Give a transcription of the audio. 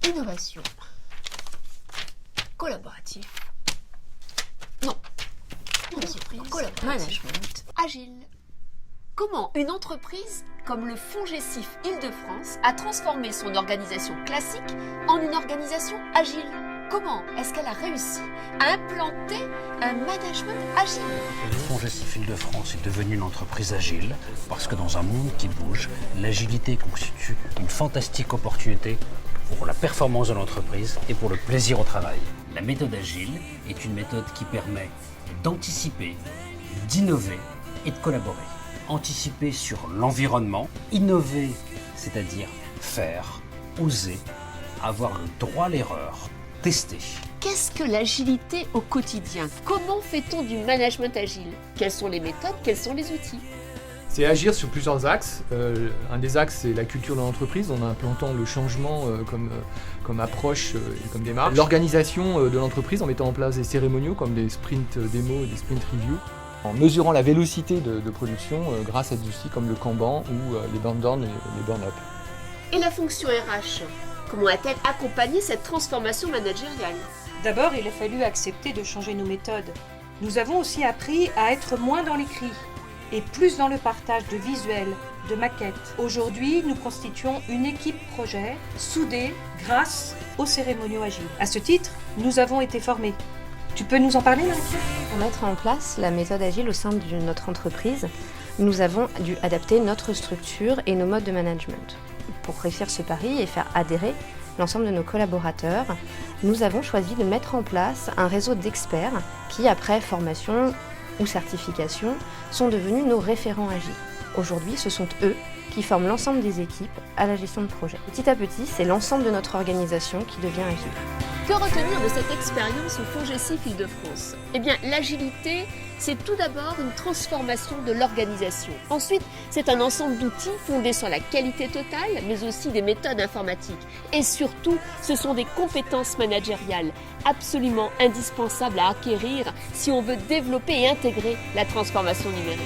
Innovation. Collaboratif. Non. Entreprise. Collaboratif. Management. Agile. Comment une entreprise comme le FONGECIF Île-de-France a transformé son organisation classique en une organisation agile? Comment est-ce qu'elle a réussi à implanter un management agile? Le FONGECIF Île-de-France est devenu une entreprise agile parce que dans un monde qui bouge, l'agilité constitue une fantastique opportunité pour la performance de l'entreprise et pour le plaisir au travail. La méthode agile est une méthode qui permet d'anticiper, d'innover et de collaborer. Anticiper sur l'environnement, innover, c'est-à-dire faire, oser, avoir le droit à l'erreur, tester. Qu'est-ce que l'agilité au quotidien? Comment fait-on du management agile? Quelles sont les méthodes? Quels sont les outils? C'est agir sur plusieurs axes. Un des axes, c'est la culture de l'entreprise, en implantant le changement comme approche et comme démarche. L'organisation de l'entreprise, en mettant en place des cérémoniaux comme des sprint démo et des sprint review. En mesurant la vélocité de production grâce à des outils comme le Kanban ou les burn down et les burn up. Et la fonction RH? Comment a-t-elle accompagné cette transformation managériale? D'abord, il a fallu accepter de changer nos méthodes. Nous avons aussi appris à être moins dans l'écrit et plus dans le partage de visuels, de maquettes. Aujourd'hui, nous constituons une équipe projet soudée grâce aux cérémoniaux agiles. À ce titre, nous avons été formés. Tu peux nous en parler, Marie-Pierre? Pour mettre en place la méthode agile au sein de notre entreprise, nous avons dû adapter notre structure et nos modes de management. Pour réussir ce pari et faire adhérer l'ensemble de nos collaborateurs, nous avons choisi de mettre en place un réseau d'experts qui, après formation ou certification, sont devenus nos référents agiles. Aujourd'hui, ce sont eux qui forment l'ensemble des équipes à la gestion de projet. Petit à petit, c'est l'ensemble de notre organisation qui devient agile. Que retenir de cette expérience au FONGECIF Île-de-France? Eh bien, l'agilité, c'est tout d'abord une transformation de l'organisation. Ensuite, c'est un ensemble d'outils fondés sur la qualité totale, mais aussi des méthodes informatiques. Et surtout, ce sont des compétences managériales absolument indispensables à acquérir si on veut développer et intégrer la transformation numérique.